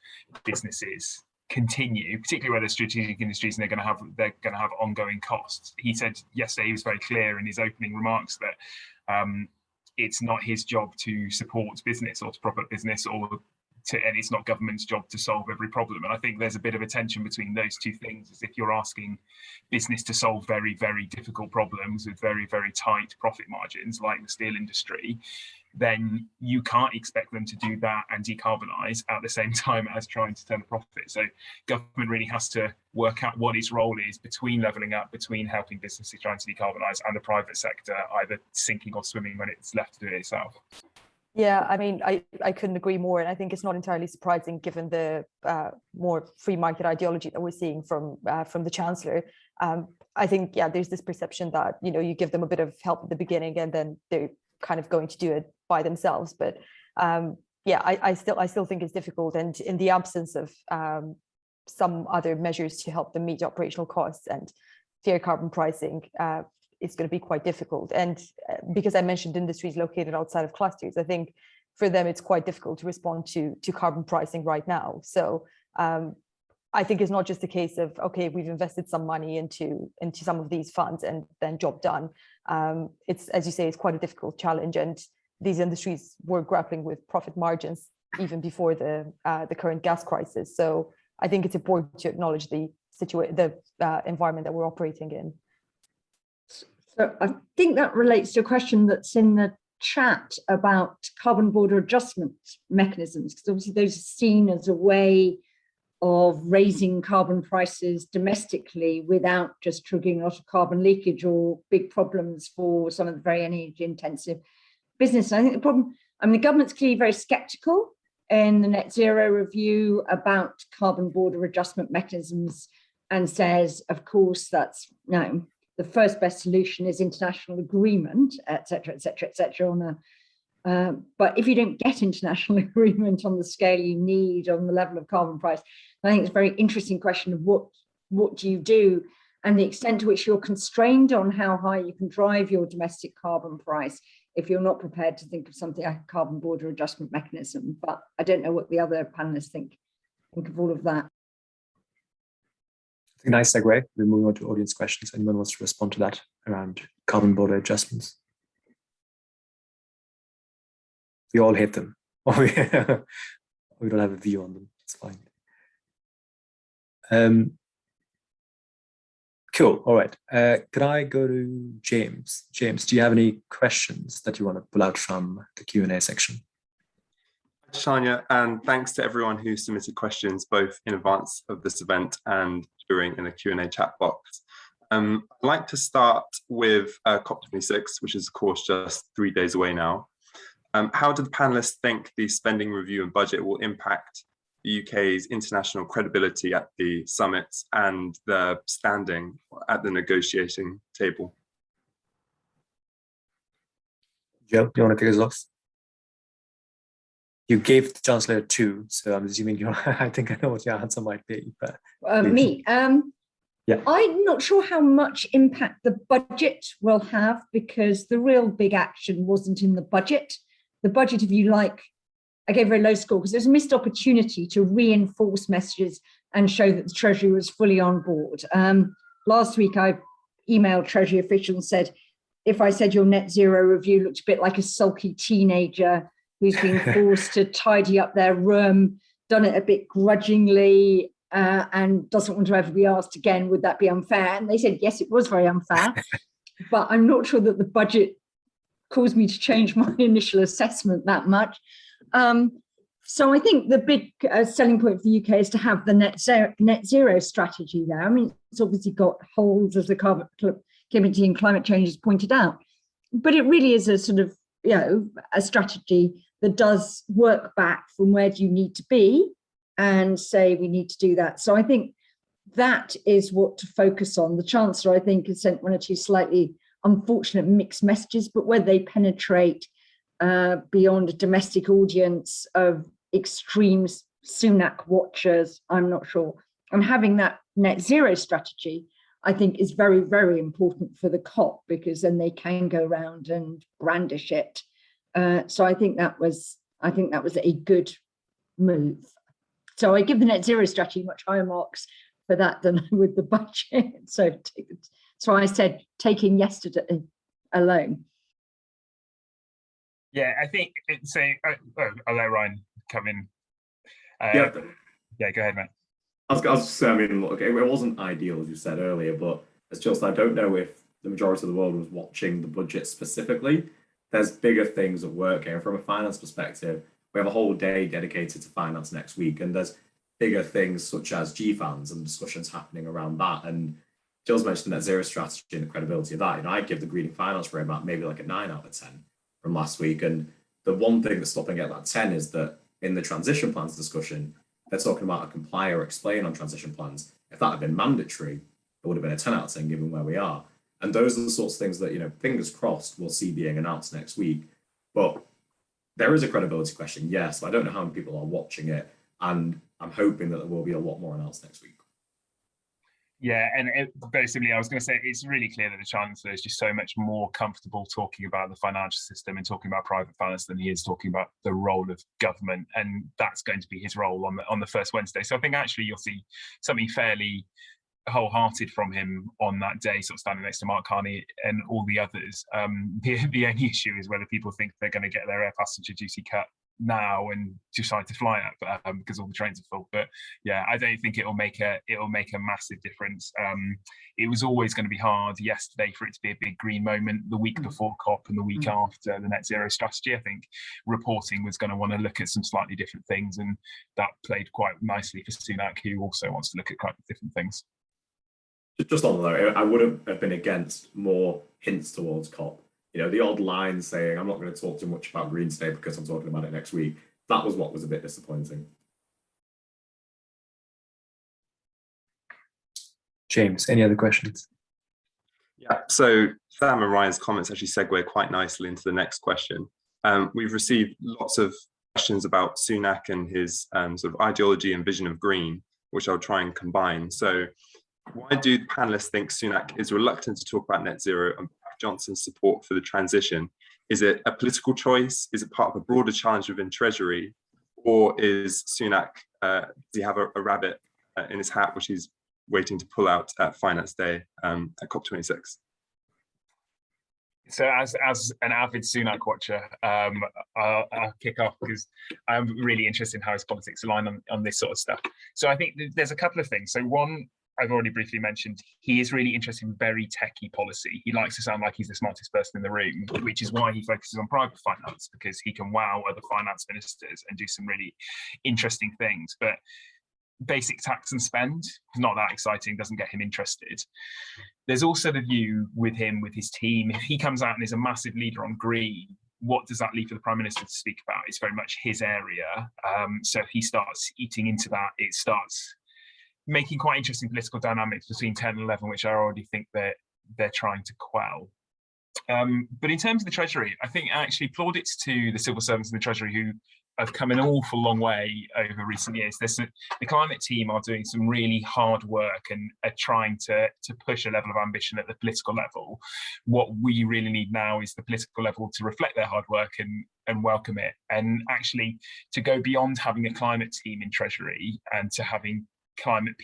[SPEAKER 3] businesses continue, particularly where they're strategic industries and they're going to have ongoing costs. He said yesterday, he was very clear in his opening remarks that it's not his job to support business or to prop up business, and it's not government's job to solve every problem. And I think there's a bit of a tension between those two things, as if you're asking business to solve very, very difficult problems with very, very tight profit margins, like the steel industry, then you can't expect them to do that and decarbonize at the same time as trying to turn a profit. So government really has to work out what its role is between levelling up, between helping businesses trying to decarbonize, and the private sector either sinking or swimming when it's left to do it itself.
[SPEAKER 5] Yeah, I mean, I couldn't agree more. And I think it's not entirely surprising given the more free market ideology that we're seeing from the Chancellor. I think, yeah, there's this perception that, you give them a bit of help at the beginning and then they're kind of going to do it by themselves. But yeah, I still think it's difficult, and in the absence of some other measures to help them meet operational costs and fair carbon pricing, it's going to be quite difficult. And because I mentioned industries located outside of clusters, I think for them it's quite difficult to respond to carbon pricing right now. So I think it's not just a case of, okay, we've invested some money into some of these funds and then job done. It's, as you say, it's quite a difficult challenge, and these industries were grappling with profit margins even before the current gas crisis. So I think it's important to acknowledge the environment that we're operating in.
[SPEAKER 2] So I think that relates to a question that's in the chat about carbon border adjustment mechanisms, because obviously those are seen as a way of raising carbon prices domestically without just triggering a lot of carbon leakage or big problems for some of the very energy intensive business. And I think the problem, I mean, the government's clearly very skeptical in the net zero review about carbon border adjustment mechanisms, and says, of course, that's no, the first best solution is international agreement, et cetera, et cetera, et cetera. But if you don't get international agreement on the scale you need on the level of carbon price, I think it's a very interesting question of what do you do, and the extent to which you're constrained on how high you can drive your domestic carbon price if you're not prepared to think of something like a carbon border adjustment mechanism. But I don't know what the other panelists think of all of that.
[SPEAKER 1] I think nice segue. We're moving on to audience questions. Anyone wants to respond to that around carbon border adjustments? We all hate them. We don't have a view on them. It's fine. Cool. All right. Could I go to James? James, do you have any questions that you want to pull out from the Q&A section?
[SPEAKER 6] Chaitanya, and thanks to everyone who submitted questions both in advance of this event and during in the Q&A chat box. I'd like to start with COP26, which is of course just 3 days away now. How do the panelists think the spending review and budget will impact the UK's international credibility at the summits and the standing at the negotiating table?
[SPEAKER 1] Joe, do you want to kick us off? You gave the Chancellor 2, so I'm assuming you. I think I know what your answer might be. But
[SPEAKER 2] me,
[SPEAKER 1] yeah,
[SPEAKER 2] I'm not sure how much impact the budget will have, because the real big action wasn't in the budget. The budget, if you like, I gave a very low score because there's a missed opportunity to reinforce messages and show that the Treasury was fully on board. Last week, I emailed Treasury officials and said, if I said your net zero review looked a bit like a sulky teenager who's been forced to tidy up their room, done it a bit grudgingly, and doesn't want to ever be asked again, would that be unfair? And they said, yes, it was very unfair, but I'm not sure that the budget caused me to change my initial assessment that much. So I think the big selling point for the UK is to have the net zero strategy there. I mean, it's obviously got holes, as the Carbon Committee and Climate Change has pointed out, but it really is a sort of, a strategy that does work back from where do you need to be and say we need to do that. So I think that is what to focus on. The Chancellor, I think, has sent one or two slightly unfortunate mixed messages, but whether they penetrate beyond a domestic audience of extreme Sunak watchers, I'm not sure. And having that net zero strategy, I think, is very, very important for the COP, because then they can go around and brandish it. So I think that was a good move. So I give the net zero strategy much higher marks for that than with the budget. So I said taking yesterday alone.
[SPEAKER 3] Yeah, I think so. I'll let Ryan come in.
[SPEAKER 4] Yeah,
[SPEAKER 3] go ahead, mate.
[SPEAKER 4] I was just saying, I mean, look, it wasn't ideal, as you said earlier, but it's just, I don't know if the majority of the world was watching the budget specifically. There's bigger things at work here. From a finance perspective, we have a whole day dedicated to finance next week, and there's bigger things such as GFANs and discussions happening around that. And Jill's mentioned the net zero strategy and the credibility of that. I give the greening finance roadmap maybe like a 9 out of 10 from last week. And the one thing that's stopping at that 10 is that in the transition plans discussion, they're talking about a comply or explain on transition plans. If that had been mandatory, it would have been a 10 out of 10 given where we are. And those are the sorts of things that, fingers crossed, we'll see being announced next week. But there is a credibility question, yes. I don't know how many people are watching it, and I'm hoping that there will be a lot more announced next week.
[SPEAKER 3] Yeah, and very similarly, I was going to say it's really clear that the Chancellor is just so much more comfortable talking about the financial system and talking about private finance than he is talking about the role of government, and that's going to be his role on the first Wednesday. So I think actually you'll see something fairly wholehearted from him on that day, sort of standing next to Mark Carney and all the others. The only issue is whether people think they're going to get their air passenger duty cut now and decide to fly up because all the trains are full. But yeah, I don't think it'll make a massive difference. It was always going to be hard yesterday for it to be a big green moment. The week before COP and the week after the net zero strategy, I think reporting was going to want to look at some slightly different things, and that played quite nicely for Sunak, who also wants to look at quite different things.
[SPEAKER 4] Just on though, I wouldn't have been against more hints towards COP. You know, the odd line saying, I'm not going to talk too much about green today because I'm talking about it next week. That was what was a bit disappointing.
[SPEAKER 1] James, any other questions?
[SPEAKER 6] Yeah, so Sam and Ryan's comments actually segue quite nicely into the next question. We've received lots of questions about Sunak and his sort of ideology and vision of green, which I'll try and combine. So why do the panelists think Sunak is reluctant to talk about net zero and Johnson's support for the transition? Is it a political choice? Is it part of a broader challenge within Treasury? Or is Sunak, does he have a rabbit in his hat, which he's waiting to pull out at Finance Day at COP26?
[SPEAKER 3] So as an avid Sunak watcher, I'll kick off because I'm really interested in how his politics align on this sort of stuff. So I think there's a couple of things. So one, I've already briefly mentioned, he is really interested in very techie policy. He likes to sound like he's the smartest person in the room, which is why he focuses on private finance, because he can wow other finance ministers and do some really interesting things. But basic tax and spend, not that exciting, doesn't get him interested. There's also the view with him, with his team, if he comes out and is a massive leader on green, what does that leave for the Prime Minister to speak about? It's very much his area. So if he starts eating into that, it starts making quite interesting political dynamics between 10 and 11, which I already think that they're trying to quell. But in terms of the Treasury, I think actually plaudits to the civil servants in the Treasury who have come an awful long way over recent years. The climate team are doing some really hard work and are trying to push a level of ambition at the political level. What we really need now is the political level to reflect their hard work and welcome it. And actually to go beyond having a climate team in Treasury and to having climate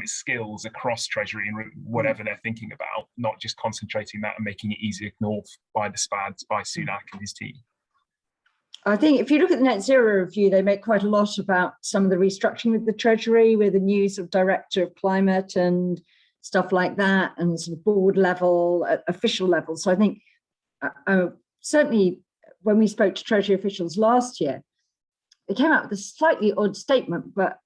[SPEAKER 3] skills across Treasury and whatever they're thinking about, not just concentrating that and making it easy to ignore by the SPADs, by Sunak and his team.
[SPEAKER 2] I think if you look at the net zero review, they make quite a lot about some of the restructuring of the Treasury with the new sort of director of climate and stuff like that, and sort of board level, official level. So I think certainly when we spoke to Treasury officials last year, they came out with a slightly odd statement, but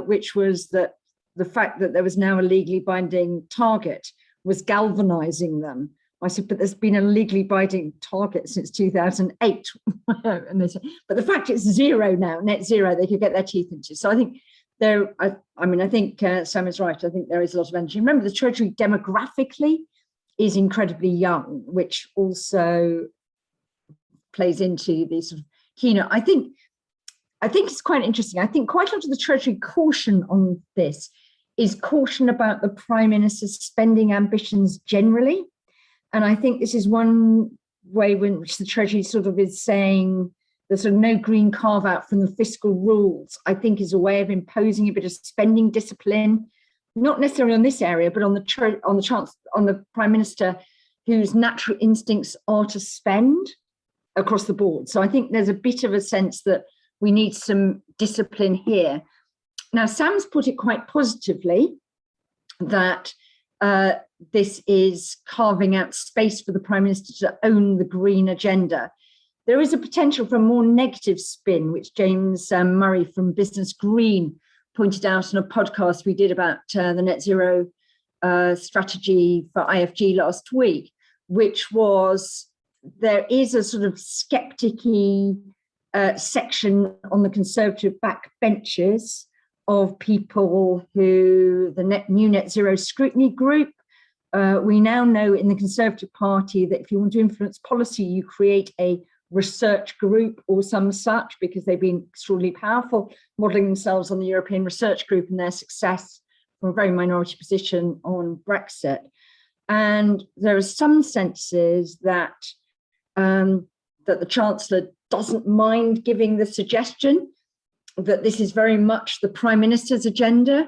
[SPEAKER 2] which was that the fact that there was now a legally binding target was galvanizing them. I said, but there's been a legally binding target since 2008. And they said, but the fact it's zero now, net zero, they could get their teeth into. So I think I think Sam is right. I think there is a lot of energy. Remember, the Treasury demographically is incredibly young, which also plays into the sort of keynote. I think it's quite interesting. I think quite a lot of the Treasury caution on this is caution about the Prime Minister's spending ambitions generally. And I think this is one way in which the Treasury sort of is saying there's sort of no green carve out from the fiscal rules, I think is a way of imposing a bit of spending discipline, not necessarily on this area, but on the Prime Minister, whose natural instincts are to spend across the board. So I think there's a bit of a sense that we need some discipline here. Now, Sam's put it quite positively that this is carving out space for the Prime Minister to own the green agenda. There is a potential for a more negative spin, which James Murray from Business Green pointed out in a podcast we did about the net zero strategy for IFG last week, which was there is a sort of skeptic-y section on the Conservative backbenches of people who the new net zero scrutiny group. We now know in the Conservative Party that if you want to influence policy, you create a research group or some such, because they've been extraordinarily powerful, modelling themselves on the European Research Group and their success from a very minority position on Brexit. And there are some senses that that the Chancellor doesn't mind giving the suggestion that this is very much the Prime Minister's agenda.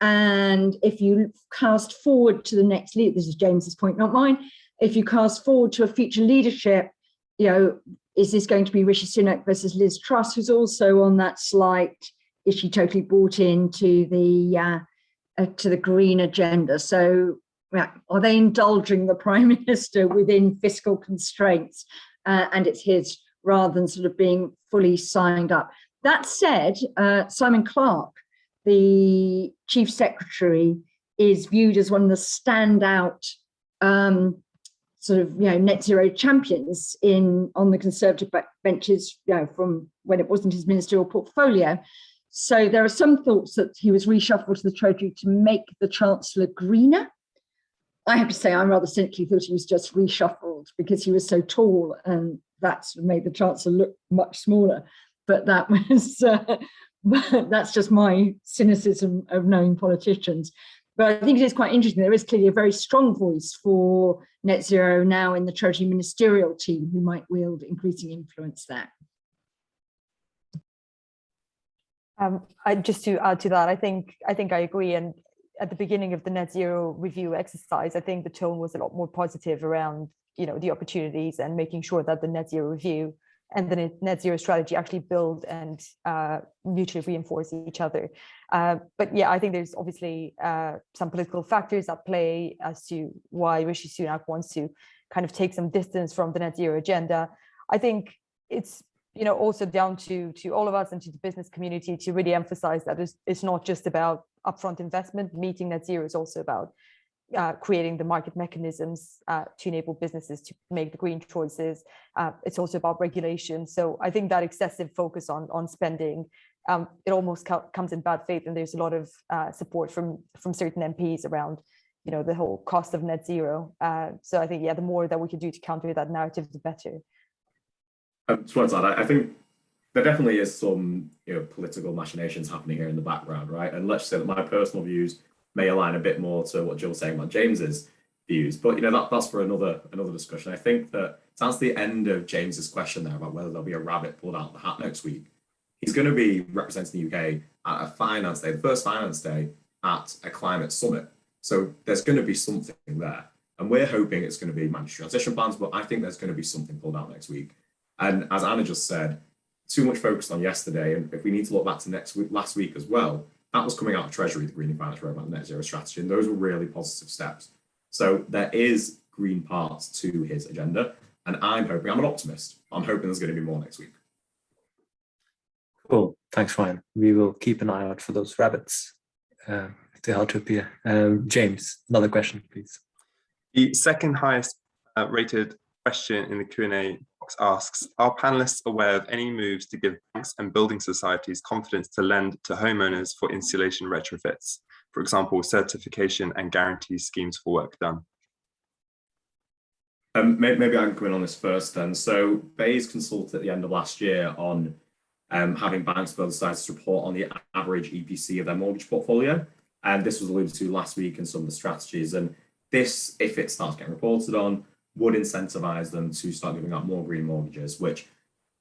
[SPEAKER 2] And if you cast forward to the next lead, this is James's point, not mine. If you cast forward to a future leadership, you know, is this going to be Rishi Sunak versus Liz Truss, who's also on that slight, is she totally bought into the green agenda? So yeah, are they indulging the Prime Minister within fiscal constraints? And it's his, rather than sort of being fully signed up. That said, Simon Clarke, the Chief Secretary, is viewed as one of the standout sort of, you know, net zero champions on the Conservative benches, you know, from when it wasn't his ministerial portfolio. So there are some thoughts that he was reshuffled to the Treasury to make the Chancellor greener. I have to say, I rather cynically thought he was just reshuffled because he was so tall, and that sort of made the Chancellor look much smaller. But that was that's just my cynicism of knowing politicians. But I think it is quite interesting. There is clearly a very strong voice for net zero now in the Treasury ministerial team, who might wield increasing influence there.
[SPEAKER 5] Just to add to that, I think I agree. And at the beginning of the net zero review exercise, I think the tone was a lot more positive around, you know, the opportunities and making sure that the net zero review and the net zero strategy actually build and mutually reinforce each other. But yeah, I think there's obviously some political factors at play as to why Rishi Sunak wants to kind of take some distance from the net zero agenda. I think it's, you know, also down to all of us and to the business community to really emphasize that it's not just about upfront investment. Meeting net zero is also about creating the market mechanisms to enable businesses to make the green choices. It's also about regulation. So I think that excessive focus on spending, it almost comes in bad faith, and there's a lot of support from certain MPs around, you know, the whole cost of net zero. So I think, yeah, the more that we can do to counter that narrative, the better.
[SPEAKER 4] Towards that, I think there definitely is some, you know, political machinations happening here in the background, right? And let's say that my personal views may align a bit more to what Jill's saying about James's views, but you know, that's for another discussion. I think that that's the end of James's question there about whether there'll be a rabbit pulled out of the hat next week. He's going to be representing the UK at a finance day, the first finance day at a climate summit. So there's going to be something there, and we're hoping it's going to be mandatory transition plans, but I think there's going to be something pulled out next week. And as Anna just said, too much focused on yesterday, and if we need to look back to last week as well, that was coming out of Treasury, the Green Finance Roadmap, Net Zero Strategy, and those were really positive steps. So there is green parts to his agenda, and I'm an optimist. I'm hoping there's going to be more next week.
[SPEAKER 1] Cool, thanks, Ryan. We will keep an eye out for those rabbits to how to appear. James, another question, please.
[SPEAKER 6] The second highest rated question in the Q&A box asks, are panelists aware of any moves to give banks and building societies confidence to lend to homeowners for insulation retrofits? For example, certification and guarantee schemes for work done.
[SPEAKER 4] Maybe I can come in on this first then. So Bayes consulted at the end of last year on having banks and building societies report on the average EPC of their mortgage portfolio. And this was alluded to last week in some of the strategies. And this, if it starts getting reported on, would incentivize them to start giving out more green mortgages, which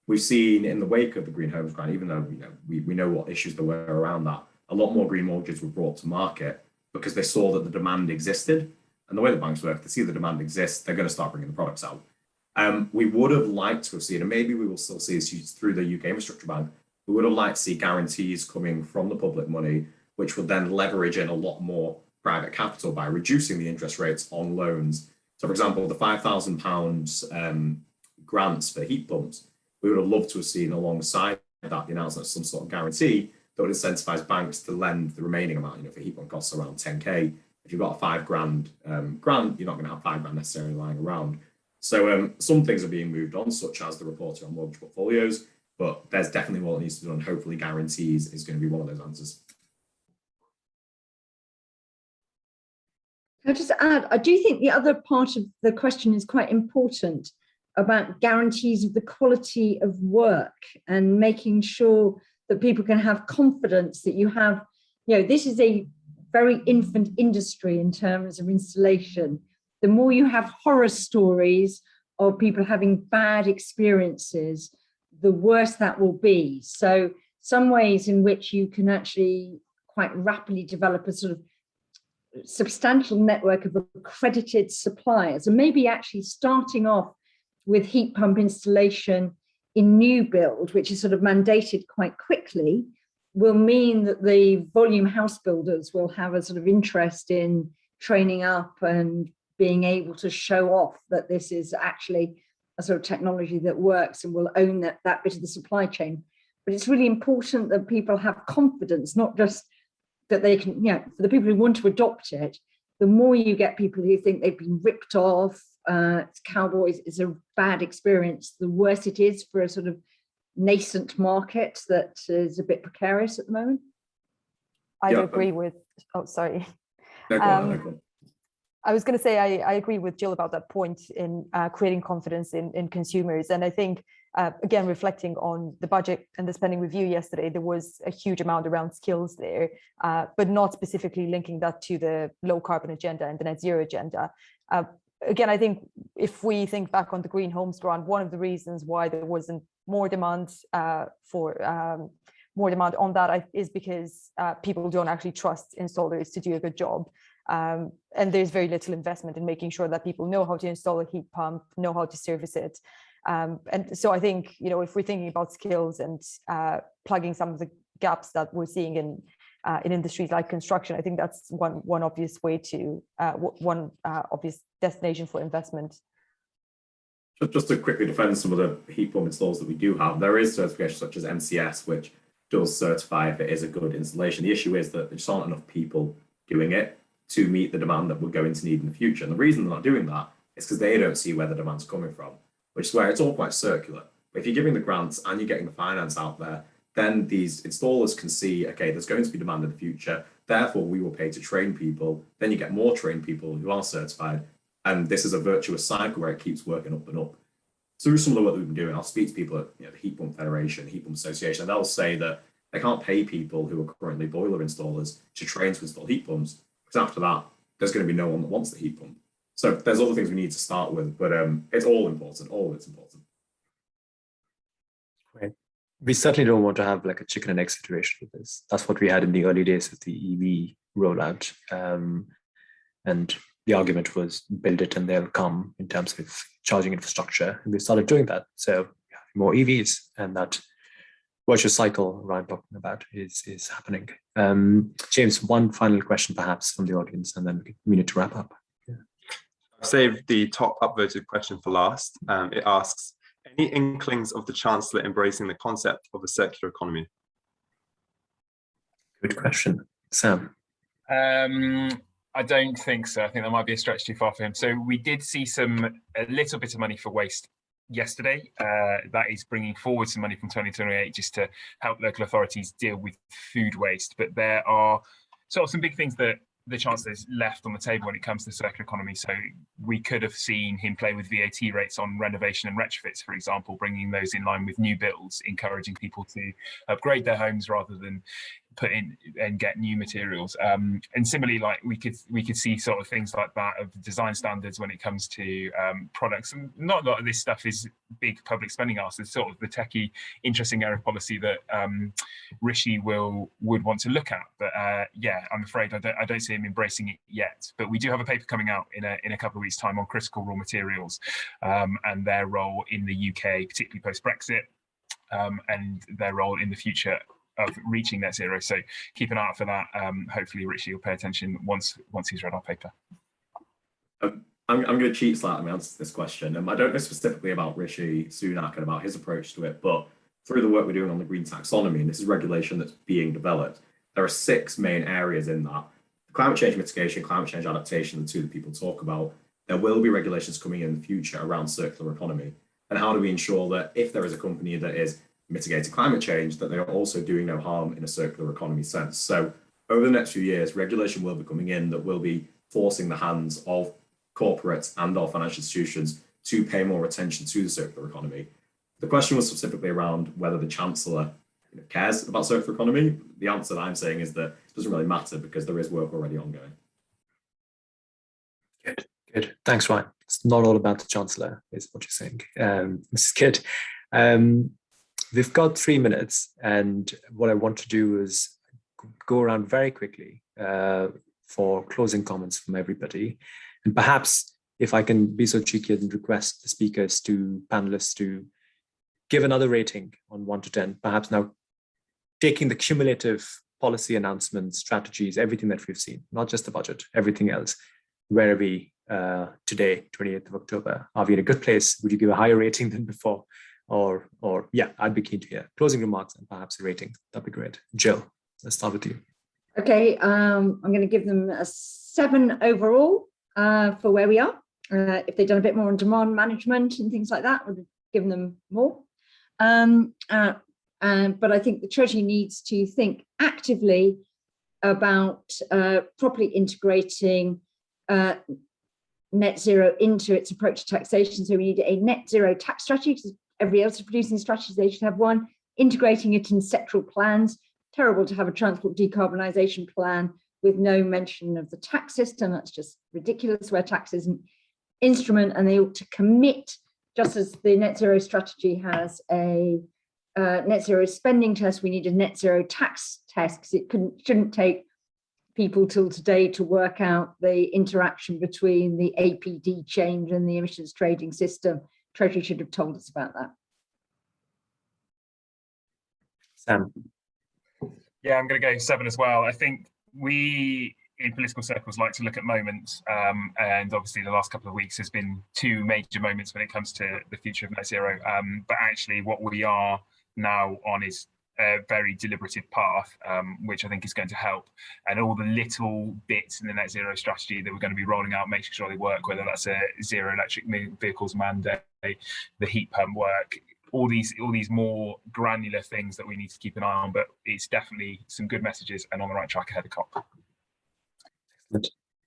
[SPEAKER 4] we've seen in the wake of the Green Homes Grant, even though, you know, we know what issues there were around that. A lot more green mortgages were brought to market because they saw that the demand existed. And the way the banks work, they see the demand exists, they're going to start bringing the products out. We would have liked to have seen, and maybe we will still see this through the UK Infrastructure Bank, we would have liked to see guarantees coming from the public money, which would then leverage in a lot more private capital by reducing the interest rates on loans. So, for example, the £5,000 grants for heat pumps, we would have loved to have seen alongside that the announcement of some sort of guarantee that would incentivize banks to lend the remaining amount. You know, if a heat pump costs around 10k, if you've got a £5,000 grant, you're not going to have £5,000 necessarily lying around. So some things are being moved on, such as the reporting on mortgage portfolios, but there's definitely more that needs to be done. Hopefully guarantees is going to be one of those answers.
[SPEAKER 2] I'll just add, I do think the other part of the question is quite important. about guarantees of the quality of work and making sure that people can have confidence that you have, this is a very infant industry in terms of installation. The more you have horror stories of people having bad experiences, the worse that will be. So some ways in which you can actually quite rapidly develop a sort of substantial network of accredited suppliers, and maybe actually starting off with heat pump installation in new build, which is sort of mandated quite quickly, will mean that the volume house builders will have a sort of interest in training up and being able to show off that this is actually a sort of technology that works and will own that bit of the supply chain. But it's really important that people have confidence, not just that they can, for the people who want to adopt it, the more you get people who think they've been ripped off, cowboys is a bad experience, the worse it is for a sort of nascent market that is a bit precarious at the moment.
[SPEAKER 5] I agree with, sorry.
[SPEAKER 4] No, go on.
[SPEAKER 5] I was going to say, I agree with Jill about that point in creating confidence in consumers. And I think, again, reflecting on the budget and the spending review yesterday, there was a huge amount around skills there, but not specifically linking that to the low carbon agenda and the net zero agenda. Again, I think if we think back on the Green Homes Grant, one of the reasons why there wasn't more demand on that is because people don't actually trust installers to do a good job. And there's very little investment in making sure that people know how to install a heat pump, know how to service it. And so I think, if we're thinking about skills and plugging some of the gaps that we're seeing in industries like construction, I think that's one obvious way to one obvious destination for investment.
[SPEAKER 4] Just to quickly defend some of the heat pump installs that we do have, there is certification such as MCS, which does certify if it is a good installation. The issue is that there just aren't enough people doing it to meet the demand that we're going to need in the future. And the reason they're not doing that is because they don't see where the demand's coming from, which is where it's all quite circular. But if you're giving the grants and you're getting the finance out there, then these installers can see, okay, there's going to be demand in the future, therefore we will pay to train people. Then you get more trained people who are certified. And this is a virtuous cycle where it keeps working up and up. Through some of the work that we've been doing, I'll speak to people at the Heat Pump Federation, Heat Pump Association, and they'll say that they can't pay people who are currently boiler installers to train to install heat pumps, because after that, there's going to be no one that wants the heat pump. So there's other things we need to start with, but it's all important. All of it's important.
[SPEAKER 1] Great. We certainly don't want to have like a chicken and egg situation with this. That's what we had in the early days of the EV rollout. And the argument was build it and they'll come in terms of charging infrastructure. And we started doing that. So more EVs, and that virtuous cycle Ryan talking about is happening. James, one final question perhaps from the audience, and then we need to wrap up. Yeah.
[SPEAKER 6] I've saved the top upvoted question for last. It asks, any inklings of the Chancellor embracing the concept of a circular economy?
[SPEAKER 1] Good question. Sam?
[SPEAKER 3] I don't think so. I think that might be a stretch too far for him. So we did see a little bit of money for waste yesterday. That is bringing forward some money from 2028 just to help local authorities deal with food waste. But there are sort of some big things that the Chancellor's left on the table when it comes to the circular economy. So we could have seen him play with VAT rates on renovation and retrofits, for example, bringing those in line with new builds, encouraging people to upgrade their homes rather than put in and get new materials. And similarly, like we could see sort of things like that of design standards when it comes to products. And not a lot of this stuff is big public spending asks. It's sort of the techie, interesting area of policy that Rishi would want to look at. But yeah, I'm afraid I don't see him embracing it yet. But we do have a paper coming out in a couple of weeks' time on critical raw materials and their role in the UK, particularly post-Brexit, and their role in the future of reaching net zero. So keep an eye out for that. Hopefully Richie will pay attention once he's read our paper.
[SPEAKER 4] I'm going to cheat slightly and answer this question. I don't know specifically about Rishi Sunak and about his approach to it, but through the work we're doing on the green taxonomy, and this is regulation that's being developed, there are 6 main areas in that. Climate change mitigation, climate change adaptation, the two that people talk about. There will be regulations coming in the future around circular economy. And how do we ensure that if there is a company that is mitigating climate change, that they are also doing no harm in a circular economy sense? So over the next few years, regulation will be coming in that will be forcing the hands of corporates and our financial institutions to pay more attention to the circular economy. The question was specifically around whether the Chancellor cares about circular economy. The answer that I'm saying is that it doesn't really matter because there is work already ongoing.
[SPEAKER 1] Good. Thanks, Ryan. It's not all about the Chancellor, is what you're saying. This is good. We've got 3 minutes, and what I want to do is go around very quickly for closing comments from everybody. And perhaps if I can be so cheeky and request the speakers panelists to give another rating on 1 to 10, perhaps now taking the cumulative policy announcements, strategies, everything that we've seen, not just the budget, everything else. Where are we today, 28th of October? Are we in a good place? Would you give a higher rating than before? Or yeah, I'd be keen to hear closing remarks and perhaps a rating. That'd be great. Jill, let's start with you.
[SPEAKER 2] Okay, I'm going to give them a 7 overall for where we are. If they'd done a bit more on demand management and things like that, I would have given them more. But I think the Treasury needs to think actively about properly integrating net zero into its approach to taxation. So we need a net zero tax strategy, because everybody else is producing strategies, they should have one, integrating it in sectoral plans. Terrible to have a transport decarbonisation plan with no mention of the tax system. That's just ridiculous, where tax is an instrument, and they ought to commit, just as the net zero strategy has a net zero spending test, we need a net zero tax test, because it shouldn't take people till today to work out the interaction between the APD change and the emissions trading system. Treasury should have told us about that.
[SPEAKER 1] Sam.
[SPEAKER 3] Yeah, I'm going to go 7 as well. I think we in political circles like to look at moments, and obviously the last couple of weeks has been 2 major moments when it comes to the future of net zero. But actually what we are now on is a very deliberative path, which I think is going to help. And all the little bits in the net zero strategy that we're going to be rolling out, making sure they work, whether that's a zero electric vehicles mandate, the heat pump work, all these more granular things that we need to keep an eye on. But it's definitely some good messages and on the right track ahead of COP.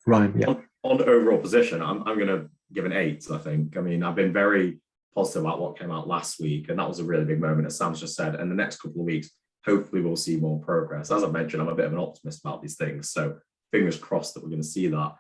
[SPEAKER 1] Ryan, yeah.
[SPEAKER 4] On overall position, I'm going to give an 8, I think. I mean, I've been very positive about what came out last week, and that was a really big moment, as Sam's just said. And the next couple of weeks, hopefully we'll see more progress. As I mentioned, I'm a bit of an optimist about these things, so fingers crossed that we're going to see that.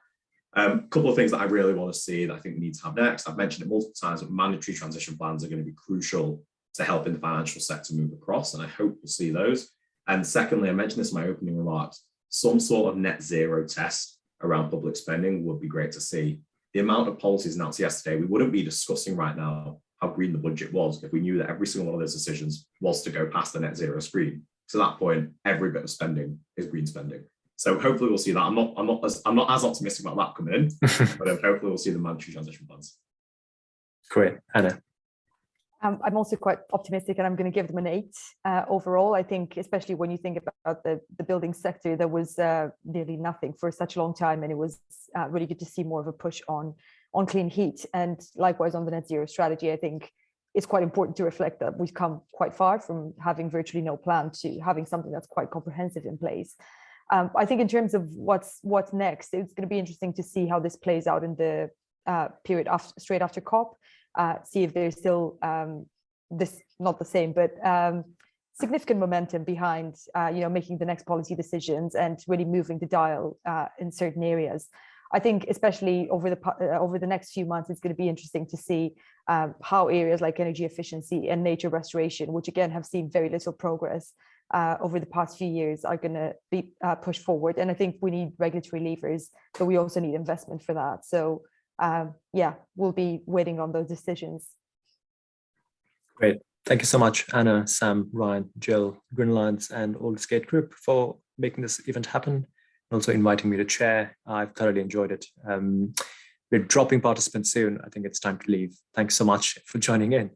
[SPEAKER 4] A couple of things that I really want to see that I think we need to have next. I've mentioned it multiple times, but mandatory transition plans are going to be crucial to helping the financial sector move across, and I hope we'll see those. And secondly, I mentioned this in my opening remarks, some sort of net zero test around public spending would be great to see. The amount of policies announced yesterday, we wouldn't be discussing right now how green the budget was if we knew that every single one of those decisions was to go past the net zero screen. To that point, every bit of spending is green spending. So hopefully we'll see that. I'm not as optimistic about that coming in, but hopefully we'll see the mandatory transition plans.
[SPEAKER 1] Great, Anna.
[SPEAKER 5] I'm also quite optimistic, and I'm going to give them an 8 overall. I think, especially when you think about the building sector, there was nearly nothing for such a long time, and it was really good to see more of a push on clean heat. And likewise on the net zero strategy, I think it's quite important to reflect that we've come quite far from having virtually no plan to having something that's quite comprehensive in place. I think in terms of what's next, it's going to be interesting to see how this plays out in the period straight after COP. See if there's still this, not the same, but significant momentum behind making the next policy decisions and really moving the dial in certain areas. I think especially over the next few months, it's going to be interesting to see how areas like energy efficiency and nature restoration, which again have seen very little progress over the past few years, are going to be pushed forward. And I think we need regulatory levers, but we also need investment for that. So yeah, we'll be waiting on those decisions.
[SPEAKER 1] Great. Thank you so much, Anna, Sam, Ryan, Jill, Green Alliance, and Aldersgate Group for making this event happen, and also inviting me to chair. I've thoroughly enjoyed it. We're dropping participants soon. I think it's time to leave. Thanks so much for joining in.